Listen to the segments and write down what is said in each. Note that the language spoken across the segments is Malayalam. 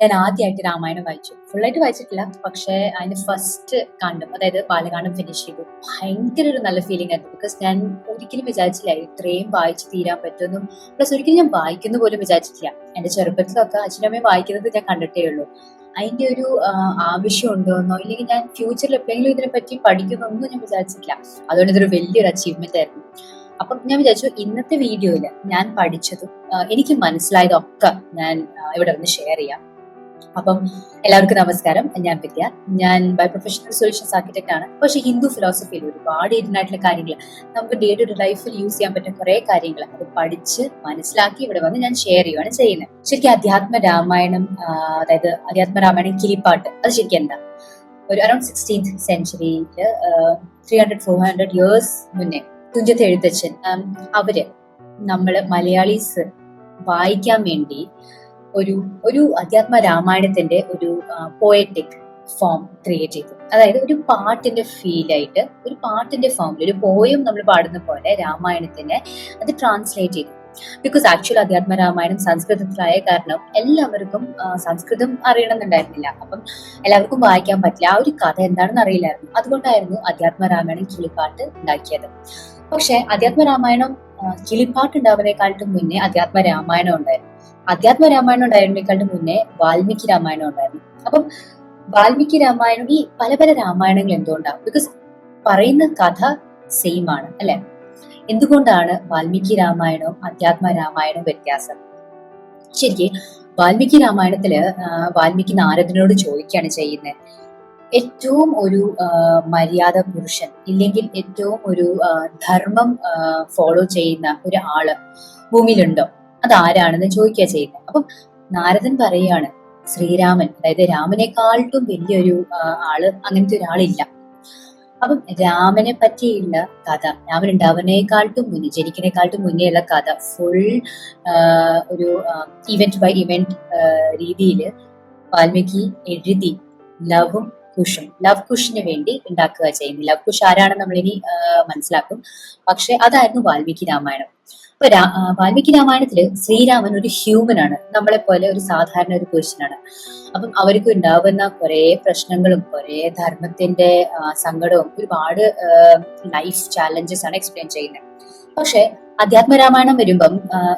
ഞാൻ ആദ്യമായിട്ട് രാമായണം വായിച്ചു. ഫുള്ളായിട്ട് വായിച്ചിട്ടില്ല, പക്ഷേ അതിന്റെ ഫസ്റ്റ് കാണ്ഡം, അതായത് ബാലകാണ്ഡം ഫിനിഷ് ചെയ്തു. ഭയങ്കര ഒരു നല്ല ഫീലിംഗ് ആയിരുന്നു. ബിക്കോസ് ഞാൻ ഒരിക്കലും വിചാരിച്ചില്ല ഇത്രയും വായിച്ച് തീരാൻ പറ്റുമെന്നും, പ്ലസ് ഒരിക്കലും ഞാൻ വായിക്കുന്ന പോലും വിചാരിച്ചിട്ടില്ല. എന്റെ ചെറുപ്പത്തിലൊക്കെ അച്ഛനമ്മയും വായിക്കുന്നത് ഞാൻ കണ്ടിട്ടേ ഉള്ളൂ. അതിന്റെ ഒരു ആവശ്യം ഉണ്ടോന്നോ, ഇല്ലെങ്കിൽ ഞാൻ ഫ്യൂച്ചറിൽ എപ്പോഴെങ്കിലും ഇതിനെപ്പറ്റി പഠിക്കുന്നൊന്നും ഞാൻ വിചാരിച്ചിട്ടില്ല. അതുകൊണ്ട് ഇതൊരു വലിയൊരു അച്ചീവ്മെന്റ് ആയിരുന്നു. അപ്പം ഞാൻ വിചാരിച്ചു ഇന്നത്തെ വീഡിയോയിൽ ഞാൻ പഠിച്ചതും എനിക്ക് മനസ്സിലായതൊക്കെ ഞാൻ ഇവിടെ ഒന്ന് ഷെയർ ചെയ്യാം. അപ്പം എല്ലാവർക്കും നമസ്കാരം. ഞാൻ വിദ്യ. ഞാൻ ബൈ പ്രൊഫഷണൽ സൊല്യൂഷൻസ് ആർക്കിടെക്ട് ആണ്. പക്ഷെ ഹിന്ദു ഫിലോസഫിയിൽ ഒരുപാട് ഇൻഡായിട്ടുള്ള കാര്യങ്ങൾ, നമുക്ക് ഡേ ടു ഡേ ലൈഫിൽ യൂസ് ചെയ്യാൻ പറ്റുന്ന കുറെ കാര്യങ്ങൾ അത് പഠിച്ച് മനസ്സിലാക്കി ഇവിടെ വന്ന് ഞാൻ ഷെയർ ചെയ്യുകയാണ് ചെയ്യുന്നത്. ശരിക്കും അധ്യാത്മ രാമായണം, അതായത് അധ്യാത്മ രാമായണം കിളിപ്പാട്ട്, അത് ശരിക്കും എന്താ? ഒരു അറൌണ്ട് 16th സെഞ്ചുറിയില് 300-400 years മുന്നേ തുഞ്ചത്ത് എഴുത്തച്ഛൻ അവര് നമ്മള് മലയാളീസ് വായിക്കാൻ വേണ്ടി ഒരു അധ്യാത്മ രാമായണത്തിന്റെ ഒരു പോയറ്റിക് ഫോം ക്രിയേറ്റ് ചെയ്തു. അതായത് ഒരു പാട്ടിന്റെ ഫീലായിട്ട്, ഒരു പാട്ടിന്റെ ഫോമിൽ, ഒരു പോയം നമ്മൾ പാടുന്ന പോലെ രാമായണത്തിനെ അത് ട്രാൻസ്ലേറ്റ് ചെയ്തു. ബിക്കോസ് ആക്ച്വൽ അധ്യാത്മ രാമായണം സംസ്കൃതത്തിലായ കാരണം എല്ലാവർക്കും സംസ്കൃതം അറിയണമെന്നുണ്ടായിരുന്നില്ല. അപ്പം എല്ലാവർക്കും വായിക്കാൻ പറ്റില്ല, ആ ഒരു കഥ എന്താണെന്ന് അറിയില്ലായിരുന്നു. അതുകൊണ്ടായിരുന്നു അധ്യാത്മ രാമായണം കിളിപ്പാട്ട് ഉണ്ടാക്കിയത്. പക്ഷെ അധ്യാത്മ രാമായണം കിളിപ്പാട്ട് ഉണ്ടാവുന്നതിനേക്കാളും മുന്നേ അധ്യാത്മ രാമായണം ഉണ്ടായിരുന്നു. അധ്യാത്മ രാമായണം ഉണ്ടായിരുന്നേക്കാളും മുന്നേ വാൽമീകി രാമായണം ഉണ്ടായിരുന്നു. അപ്പം വാൽമീകി രാമായണം, ഈ പല പല രാമായണങ്ങൾ എന്തുകൊണ്ടാണ്? ബിക്കോസ് പറയുന്ന കഥ സെയിം ആണ്, അല്ലെ? എന്തുകൊണ്ടാണ് വാൽമീകി രാമായണവും അധ്യാത്മ രാമായണവും വ്യത്യാസം? ശരിക്കും വാൽമീകി രാമായണത്തില് വാൽമീകി നാരദനോട് ചോദിക്കുകയാണ് ചെയ്യുന്നത്, ഏറ്റവും ഒരു മര്യാദ പുരുഷൻ, ഇല്ലെങ്കിൽ ഏറ്റവും ഒരു ധർമ്മം ഫോളോ ചെയ്യുന്ന ഒരു ആള് ഭൂമിയിലുണ്ടോ, അതാരാണെന്ന് ചോദിക്കുക ചെയ്യുന്നത്. അപ്പം നാരദൻ പറയുകയാണ് ശ്രീരാമൻ, അതായത് രാമനെക്കാളും വലിയൊരു ആള്, അങ്ങനത്തെ ഒരാളില്ല. അപ്പം രാമനെ പറ്റിയുള്ള കഥ, രാമൻ ഉണ്ടാവുന്നതിനേക്കാളും മുന്നേ, ജനിക്കുന്നതിനേക്കാളും മുന്നേ ഉള്ള കഥ ഫുൾ ഒരു ഇവന്റ് ബൈ ഇവന്റ് രീതിയിൽ വാൽമീകി എഴുതി ലവ് കുഷിന് വേണ്ടി ഉണ്ടാക്കുക ചെയ്യുന്നു. ലവ് കുഷ് ആരാണെന്ന് നമ്മളിനി മനസ്സിലാക്കും. പക്ഷെ അതായിരുന്നു വാൽമീകി രാമായണം. അപ്പൊ വാൽമീകി രാമായണത്തില് ശ്രീരാമൻ ഒരു ഹ്യൂമൻ ആണ്, നമ്മളെ പോലെ ഒരു സാധാരണ ഒരു പുരുഷനാണ്. അപ്പം അവർക്ക് ഉണ്ടാവുന്ന കുറെ പ്രശ്നങ്ങളും കുറെ ധർമ്മത്തിന്റെ സങ്കടവും ഒരുപാട് ലൈഫ് ചാലഞ്ചസ് ആണ് എക്സ്പ്ലെയിൻ ചെയ്യുന്നത്. പക്ഷെ അധ്യാത്മ രാമായണം വരുമ്പം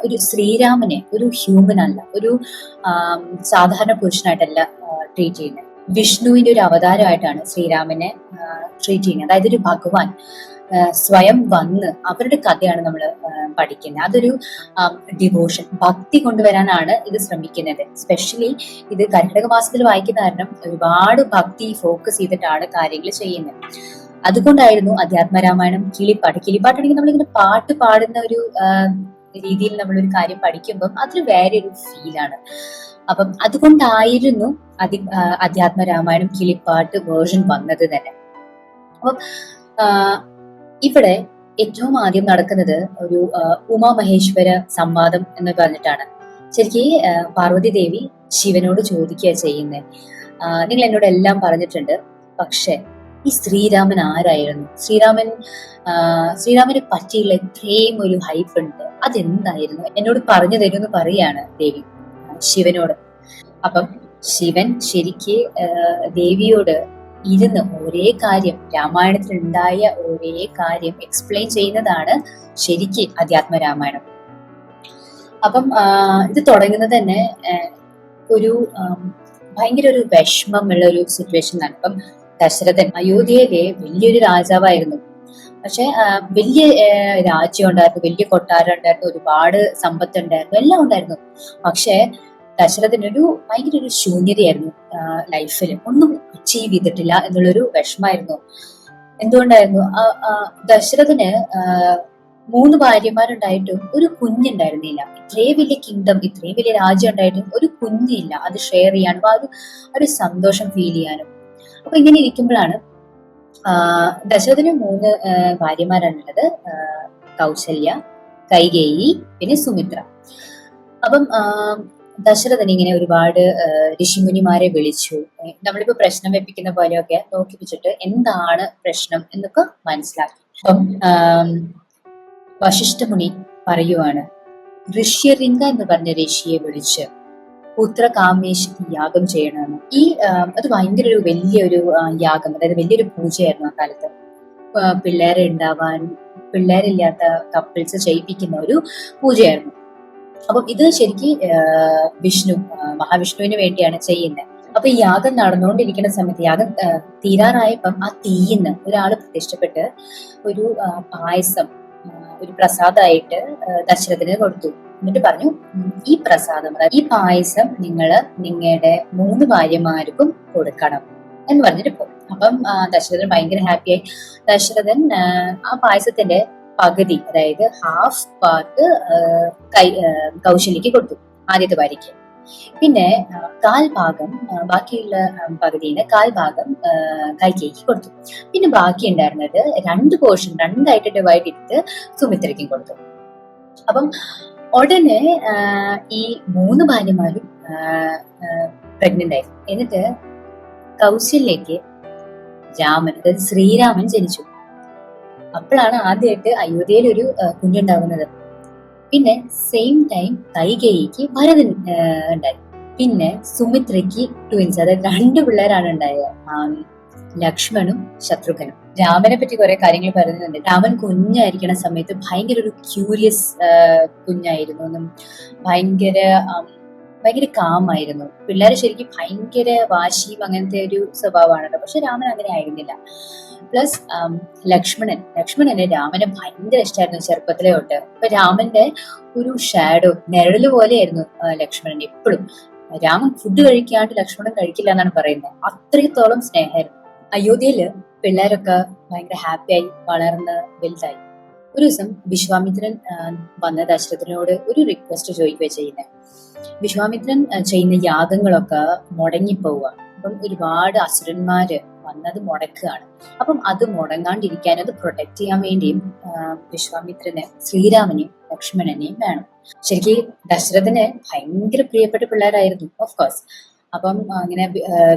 ഒരു ശ്രീരാമനെ ഒരു ഹ്യൂമൻ അല്ല, ഒരു സാധാരണ പുരുഷനായിട്ടല്ല ട്രീറ്റ് ചെയ്യുന്നത്. വിഷ്ണുവിന്റെ ഒരു അവതാരമായിട്ടാണ് ശ്രീരാമനെ ട്രീറ്റ് ചെയ്യുന്നത്. അതായത് ഒരു ഭഗവാൻ സ്വയം വന്ന് അവരുടെ കഥയാണ് നമ്മൾ പഠിക്കുന്നത്. അതൊരു ഡിവോഷൻ, ഭക്തി കൊണ്ടുവരാനാണ് ഇത് ശ്രമിക്കുന്നത്. സ്പെഷ്യലി ഇത് കർക്കിടക മാസത്തിൽ വായിക്കുന്ന കാരണം ഒരുപാട് ഭക്തി ഫോക്കസ് ചെയ്തിട്ടാണ് കാര്യങ്ങൾ ചെയ്യുന്നത്. അതുകൊണ്ടായിരുന്നു അധ്യാത്മ രാമായണം കിളിപ്പാട്ടാണെങ്കിൽ നമ്മളിങ്ങനെ പാട്ട് പാടുന്ന ഒരു രീതിയിൽ നമ്മളൊരു കാര്യം പഠിക്കുമ്പം അതിൽ വേറെ ഒരു ഫീലാണ്. അപ്പം അതുകൊണ്ടായിരുന്നു അധ്യാത്മ രാമായണം കിളിപ്പാട്ട് വേർഷൻ വന്നത് തന്നെ. അപ്പം ഇവിടെ ഏറ്റവും ആദ്യം നടക്കുന്നത് ഒരു ഉമാമഹേശ്വര സംവാദം എന്ന് പറഞ്ഞിട്ടാണ്. ശരിക്കും പാർവതി ദേവി ശിവനോട് ചോദിക്കുക ചെയ്യുന്നത്, നിങ്ങൾ എന്നോട് എല്ലാം പറഞ്ഞിട്ടുണ്ട്, പക്ഷെ ഈ ശ്രീരാമൻ ആരായിരുന്നു? ശ്രീരാമനെ പറ്റിയുള്ള ഇത്രയും ഒരു ഹൈപ്പ് ഉണ്ട്, അതെന്തായിരുന്നു? എന്നോട് പറഞ്ഞു തരുമെന്ന് പറയാണ് ദേവി ശിവനോട്. അപ്പം ശിവൻ ശരിക്ക് ദേവിയോട് ഇരുന്ന് ഒരേ കാര്യം, രാമായണത്തിൽ ഉണ്ടായ ഒരേ കാര്യം എക്സ്പ്ലെയിൻ ചെയ്യുന്നതാണ് ശരിക്ക് അധ്യാത്മ രാമായണം. അപ്പം ഇത് തുടങ്ങുന്നത് തന്നെ ഒരു ഭയങ്കര ഒരു വിഷമമുള്ള ഒരു സിറ്റുവേഷനാണ്. അപ്പം ദശരഥൻ അയോധ്യയിലെ വലിയൊരു രാജാവായിരുന്നു. പക്ഷെ വലിയ രാജ്യം ഉണ്ടായിരുന്നു, വലിയ കൊട്ടാരം ഉണ്ടായിരുന്നു, ഒരുപാട് സമ്പത്ത് ഉണ്ടായിരുന്നു, എല്ലാം ഉണ്ടായിരുന്നു. പക്ഷെ ദശരഥനൊരു ഭയങ്കര ഒരു ശൂന്യതയായിരുന്നു ലൈഫിൽ, ഒന്നും അച്ചീവ് ചെയ്തിട്ടില്ല എന്നുള്ളൊരു വിഷമായിരുന്നു. എന്തുകൊണ്ടായിരുന്നു? ദശരഥന് 3 ഭാര്യമാരുണ്ടായിട്ടും ഒരു കുഞ്ഞുണ്ടായിരുന്നില്ല. ഇത്രയും വലിയ കിങ്ഡം, ഇത്രയും വലിയ രാജ്യം ഉണ്ടായിട്ടും ഒരു കുഞ്ഞില്ല അത് ഷെയർ ചെയ്യാനും ഒരു സന്തോഷം ഫീൽ ചെയ്യാനും. അപ്പൊ ഇങ്ങനെ ഇരിക്കുമ്പോഴാണ് ദശരഥന് 3 ഭാര്യമാരാണുള്ളത്, കൗസല്യ, കൈകേയി, പിന്നെ സുമിത്ര. അപ്പം ദശരഥൻ ഇങ്ങനെ ഒരുപാട് ഋഷിമുനിമാരെ വിളിച്ചു. നമ്മളിപ്പോ പ്രശ്നം വെപ്പിക്കുന്ന പോലെയൊക്കെ നോക്കി വെച്ചിട്ട് എന്താണ് പ്രശ്നം എന്നൊക്കെ മനസ്സിലാക്കി. അപ്പം വശിഷ്ഠമുനി പറയുവാണ്, ഋഷ്യരിംഗ എന്ന് പറഞ്ഞ ഋഷിയെ വിളിച്ച് പുത്രകാമേശ് യാഗം ചെയ്യണമെന്ന്. അത് ഭയങ്കര ഒരു വലിയൊരു യാഗം, അതായത് വലിയൊരു പൂജയായിരുന്നു ആ കാലത്ത്. പിള്ളേരെ ഉണ്ടാവാൻ, പിള്ളേരില്ലാത്ത കപ്പിൾസ് ചെയ്യിപ്പിക്കുന്ന ഒരു പൂജയായിരുന്നു. അപ്പം ഇത് ശരിക്ക് മഹാവിഷ്ണുവിന് വേണ്ടിയാണ് ചെയ്യുന്നത്. അപ്പൊ ഈ യാഗം നടന്നുകൊണ്ടിരിക്കുന്ന സമയത്ത്, യാഗം തീരാറായപ്പം ആ തീയിന്ന് ഒരാള് പ്രത്യക്ഷപ്പെട്ട് ഒരു പായസം, ഒരു പ്രസാദമായിട്ട് ദശരഥന് കൊടുത്തു. എന്നിട്ട് പറഞ്ഞു, ഈ പ്രസാദം, അതായത് ഈ പായസം നിങ്ങളുടെ 3 ഭാര്യമാർക്കും കൊടുക്കണം എന്ന് പറഞ്ഞിട്ട് പോയി. അപ്പം ദശരഥൻ ഭയങ്കര ഹാപ്പിയായി. ദശരഥൻ ആ പായസത്തിന്റെ പകുതി, അതായത് ഹാഫ് പാർട്ട് കൗശലിക്ക് കൊടുത്തു, ആദ്യത്തെ ഭാര്യയ്ക്ക്. പിന്നെ കാൽഭാഗം, ബാക്കിയുള്ള പകുതിന് കാൽഭാഗം കൈകേയിക്ക് കൊടുത്തു. പിന്നെ ബാക്കി ഉണ്ടായിരുന്നത് 2 പോർഷൻ, 2ആയിട്ട് ഡിവൈഡ് ചെയ്തിട്ട് സുമിത്രയ്ക്കും കൊടുത്തു. അപ്പം ഉടനെ ഈ 3 ഭാര്യമാരും പ്രഗ്നന്റ് ആയി. എന്നിട്ട് കൗശല്യക്ക് രാമൻ, അതായത് ശ്രീരാമൻ ജനിച്ചു. അപ്പോഴാണ് ആദ്യമായിട്ട് അയോധ്യയിൽ ഒരു കുഞ്ഞുണ്ടാവുന്നത്. പിന്നെ സെയിം ടൈം കൈകേയിക്ക് ഭരതൻ ഉണ്ടായി. പിന്നെ സുമിത്രയ്ക്ക് ട്വിൻസ്, അതായത് 2 പിള്ളേരാണ് ഉണ്ടായത്, ലക്ഷ്മണും ശത്രുഘ്നും. രാമനെ പറ്റി കുറെ കാര്യങ്ങൾ പറയുന്നുണ്ട്. രാമൻ കുഞ്ഞായിരിക്കണ സമയത്ത് ഭയങ്കര ഒരു ക്യൂരിയസ് കുഞ്ഞായിരുന്നു എന്നും, ഭയങ്കര കാമായിരുന്നു. പിള്ളേരെ ശരിക്കും ഭയങ്കര വാശിയും അങ്ങനത്തെ ഒരു സ്വഭാവമാണല്ലോ. പക്ഷെ രാമൻ അങ്ങനെ ആയിരുന്നില്ല. പ്ലസ് ലക്ഷ്മണന് രാമനെ ഭയങ്കര ഇഷ്ടമായിരുന്നു ചെറുപ്പത്തിലെ തൊട്ട്. അപ്പൊ രാമന്റെ ഒരു ഷാഡോ, നിഴല് പോലെയായിരുന്നു ലക്ഷ്മണൻ എപ്പോഴും. രാമൻ ഫുഡ് കഴിക്കാണ്ട് ലക്ഷ്മണൻ കഴിക്കില്ല എന്നാണ് പറയുന്നത്. അത്രത്തോളം സ്നേഹമായിരുന്നു. അയോധ്യയില് പിള്ളേരൊക്കെ ഭയങ്കര ഹാപ്പിയായി വളർന്ന് വലുതായി. ഒരു ദിവസം വിശ്വാമിത്രൻ വന്ന ദശരഥനോട് ഒരു റിക്വസ്റ്റ് ചോദിക്കുകയാണ് ചെയ്യുന്നത്. വിശ്വാമിത്രൻ ചെയ്യുന്ന യാഗങ്ങളൊക്കെ മുടങ്ങിപ്പോവുക. അപ്പം ഒരുപാട് അസുരന്മാര് വന്നത് മുടക്കുകയാണ്. അപ്പം അത് മുടങ്ങാണ്ടിരിക്കാൻ, അത് പ്രൊട്ടക്ട് ചെയ്യാൻ വേണ്ടിയും വിശ്വാമിത്രന് ശ്രീരാമനെയും ലക്ഷ്മണനെയും വേണം. ശരിക്കും ദശരഥന് ഭയങ്കര പ്രിയപ്പെട്ട പിള്ളേരായിരുന്നു, ഓഫ് കോഴ്സ്. അപ്പം അങ്ങനെ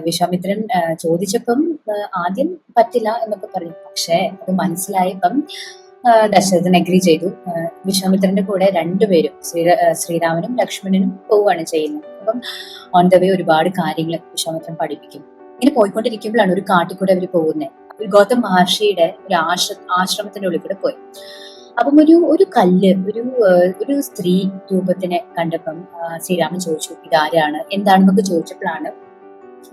വിശ്വാമിത്രൻ ചോദിച്ചപ്പം ആദ്യം പറ്റില്ല എന്നൊക്കെ പറഞ്ഞു. പക്ഷെ അത് മനസ്സിലായപ്പം ദശരഥൻ അഗ്രി ചെയ്തു. വിശ്വാമിത്രന്റെ കൂടെ 2 പേരും, ശ്രീരാമനും ലക്ഷ്മണനും പോവുകയാണ് ചെയ്യുന്നത്. അപ്പം ഓൺ ദ വേ ഒരുപാട് കാര്യങ്ങൾ വിശ്വാമിത്രൻ പഠിപ്പിക്കും. ഇങ്ങനെ പോയിക്കൊണ്ടിരിക്കുമ്പോഴാണ് ഒരു കാട്ടിൽ കൂടെ അവർ പോകുന്നത്. ഒരു ഗൗതം മഹർഷിയുടെ ഒരു ആശ്രമത്തിന്റെ ഉള്ളിൽ കൂടെ പോയി. അപ്പം ഒരു കല്ല്, ഒരു സ്ത്രീ രൂപത്തിനെ കണ്ടപ്പം ശ്രീരാമൻ ചോദിച്ചു, ഇതാരാണ്, എന്താണെന്നൊക്കെ ചോദിച്ചപ്പോഴാണ്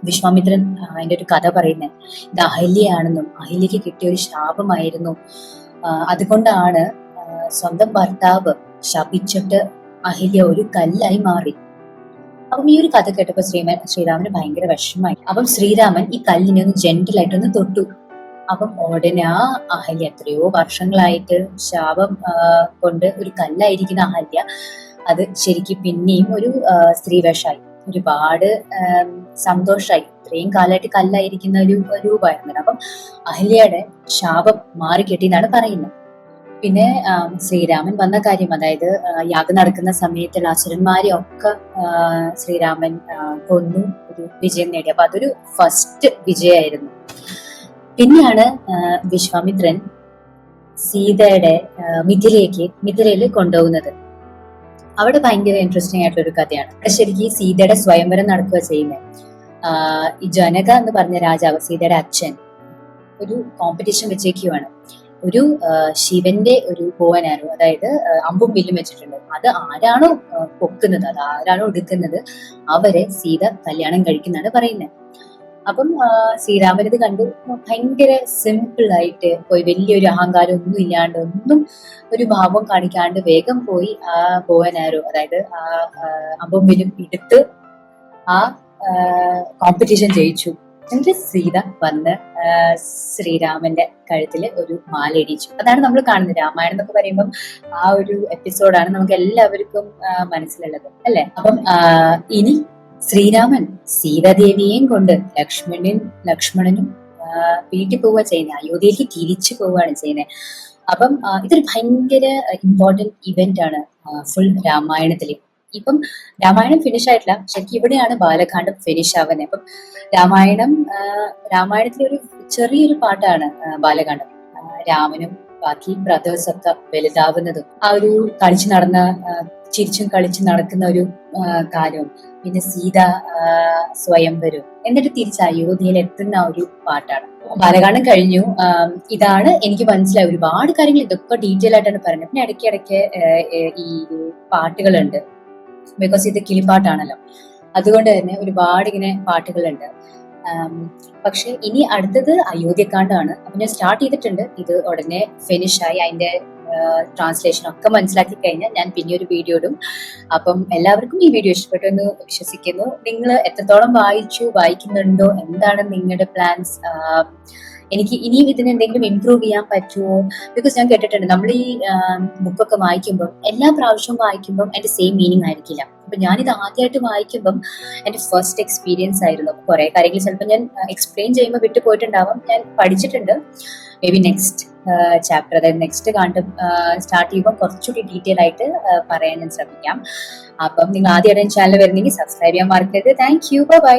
വിശ്വാമിത്രൻ അതിന്റെ ഒരു കഥ പറയുന്നത്. ഇത് അഹല്യയാണെന്നും, അഹല്യക്ക് കിട്ടിയ ഒരു ശാപമായിരുന്നു, അതുകൊണ്ടാണ് സ്വന്തം ഭർത്താവ് ശപിച്ചിട്ട് അഹല്യ ഒരു കല്ലായി മാറി. അപ്പം ഈ ഒരു കഥ കേട്ടപ്പോ ശ്രീരാമന് ഭയങ്കര വിഷമമായി. അപ്പം ശ്രീരാമൻ ഈ കല്ലിനെ ഒന്ന് ജെന്റിലായിട്ടൊന്ന് തൊട്ടു. അപ്പം ഉടനെ ആ അഹല്യ, എത്രയോ വർഷങ്ങളായിട്ട് ശാപം കൊണ്ട് ഒരു കല്ലായിരിക്കുന്ന അഹല്യ, അത് ശരിക്കും പിന്നെയും ഒരു സ്ത്രീ വേഷമായി. ഒരുപാട് സന്തോഷമായി. ഇത്രയും കാലമായിട്ട് കല്ലായിരിക്കുന്ന ഒരു രൂപമായിരുന്നു. അപ്പം അഹല്യയുടെ ശാപം മാറിക്കെട്ടി എന്നാണ് പറയുന്നത്. പിന്നെ ശ്രീരാമൻ വന്ന കാര്യം, അതായത് യാഗം നടക്കുന്ന സമയത്തുള്ള അസുരന്മാരെ ഒക്കെ ശ്രീരാമൻ കൊന്നു ഒരു വിജയം നേടി. അപ്പൊ അതൊരു ഫസ്റ്റ് വിജയമായിരുന്നു. പിന്നെയാണ് വിശ്വാമിത്രൻ സീതയുടെ മിഥിലയിൽ കൊണ്ടുപോകുന്നത്. അവിടെ ഭയങ്കര ഇൻട്രസ്റ്റിംഗ് ആയിട്ടുള്ള ഒരു കഥയാണ്. ശരിക്കും സീതയുടെ സ്വയംവരം നടക്കുക ചെയ്യുന്നത്. ഈ ജനക എന്ന് പറഞ്ഞ രാജാവ്, സീതയുടെ അച്ഛൻ, ഒരു കോമ്പറ്റീഷൻ വെച്ചേക്കുവാണ്. ഒരു ശിവന്റെ ഒരു ബോവനാരോ, അതായത് അമ്പും വില്ലും വെച്ചിട്ടുണ്ട്. അത് ആരാണോ പൊക്കുന്നത്, അത് ആരാണോ എടുക്കുന്നത്, അവരെ സീത കല്യാണം കഴിക്കുന്നതാണ് പറയുന്നത്. അപ്പം ശ്രീരാമൻ ഇത് കണ്ടു ഭയങ്കര സിമ്പിൾ ആയിട്ട് പോയി, വലിയൊരു അഹങ്കാരം ഒന്നും ഇല്ലാണ്ട്, ഒന്നും ഒരു ഭാവം കാണിക്കാണ്ട് വേഗം പോയി ആ ബോവനാരോ, അതായത് ആ അമ്പും വില്ലും എടുത്ത് ആ കോമ്പറ്റീഷൻ ജയിച്ചു. എന്നിട്ട് സീത വന്ന് ശ്രീരാമന്റെ കഴുത്തില് ഒരു മാല ഇടിച്ചു. അതാണ് നമ്മൾ കാണുന്നത്. രാമായണം എന്നൊക്കെ പറയുമ്പം ആ ഒരു എപ്പിസോഡാണ് നമുക്ക് എല്ലാവർക്കും മനസ്സിലുള്ളത്, അല്ലെ? അപ്പം ഇനി ശ്രീരാമൻ സീതാദേവിയെയും കൊണ്ട് ലക്ഷ്മണനും വീട്ടിൽ പോവുക ചെയ്യുന്നത്, അയോധ്യയിലേക്ക് തിരിച്ചു പോവുകയാണ് ചെയ്യുന്നത്. അപ്പം ഇതൊരു ഭയങ്കര ഇമ്പോർട്ടന്റ് ഇവന്റ് ആണ് ഫുൾ രാമായണത്തില്. ഇപ്പം രാമായണം ഫിനിഷ് ആയിട്ടില്ല, ശരിക്കും ഇവിടെയാണ് ബാലകാണ്ഡം ഫിനിഷ് ആവുന്നത്. അപ്പം രാമായണത്തിലെ ഒരു ചെറിയൊരു പാട്ടാണ് ബാലകാണ്ഡം. രാമനും ബാക്കി ബ്രദേഴ്സ് ഒക്കെ വലുതാവുന്നതും ആ ഒരു കളിച്ചു നടന്ന ചിരിച്ചും കളിച്ചും നടക്കുന്ന ഒരു കാലവും, പിന്നെ സീത സ്വയംവരും, എന്നിട്ട് തിരിച്ച് അയോധ്യയിൽ എത്തുന്ന ഒരു പാട്ടാണ്. ബാലകാണ്ഡം കഴിഞ്ഞു. ഇതാണ് എനിക്ക് മനസ്സിലായി. ഒരുപാട് കാര്യങ്ങൾ ഇതൊക്കെ ഡീറ്റെയിൽ ആയിട്ടാണ് പറയുന്നത്. പിന്നെ ഇടയ്ക്കിടയ്ക്ക് ഈ പാട്ടുകളുണ്ട്, ബിക്കോസ് ഇത് കിളിപ്പാട്ടാണല്ലോ, അതുകൊണ്ട് തന്നെ ഒരുപാട് ഇങ്ങനെ പാട്ടുകളുണ്ട്. പക്ഷെ ഇനി അടുത്തത് അയോധ്യക്കാണ്ടാണ്. അപ്പൊ ഞാൻ സ്റ്റാർട്ട് ചെയ്തിട്ടുണ്ട്. ഇത് ഉടനെ ഫിനിഷായി അതിന്റെ ട്രാൻസ്ലേഷൻ ഒക്കെ മനസ്സിലാക്കി കഴിഞ്ഞാൽ ഞാൻ പിന്നെ ഒരു വീഡിയോ ഇടും. അപ്പം എല്ലാവർക്കും ഈ വീഡിയോ ഇഷ്ടപ്പെട്ടു എന്ന് വിശ്വസിക്കുന്നു. നിങ്ങൾ എത്രത്തോളം വായിക്കുന്നുണ്ടോ, എന്താണ് നിങ്ങളുടെ പ്ലാൻസ്? എനിക്ക് ഇനിയും ഇതിന് എന്തെങ്കിലും ഇംപ്രൂവ് ചെയ്യാൻ പറ്റുമോ? ബിക്കോസ് ഞാൻ കേട്ടിട്ടുണ്ട് നമ്മൾ ഈ ബുക്കൊക്കെ വായിക്കുമ്പോൾ എല്ലാ പ്രാവശ്യവും വായിക്കുമ്പോൾ അതിന്റെ സെയിം മീനിങ് ആയിരിക്കില്ല. അപ്പൊ ഞാനിത് ആദ്യമായിട്ട് വായിക്കുമ്പം എന്റെ ഫസ്റ്റ് എക്സ്പീരിയൻസ് ആയിരുന്നു. കുറെ കാര്യങ്ങൾ ചിലപ്പോൾ ഞാൻ എക്സ്പ്ലെയിൻ ചെയ്യുമ്പോൾ വിട്ടു പോയിട്ടുണ്ടാവാം. ഞാൻ പഠിച്ചിട്ടുണ്ട്. മേ ബി നെക്സ്റ്റ് ചാപ്റ്റർ, അതായത് നെക്സ്റ്റ് കാണ്ഡം സ്റ്റാർട്ട് ചെയ്യുമ്പോൾ കുറച്ചുകൂടി ഡീറ്റെയിൽ ആയിട്ട് പറയാൻ ഞാൻ ശ്രമിക്കാം. അപ്പം നിങ്ങൾ ആദ്യമായിട്ട് ചാനൽ വരുന്നെങ്കിൽ സബ്സ്ക്രൈബ് ചെയ്യാൻ മറക്കരുത്. Thank you, by.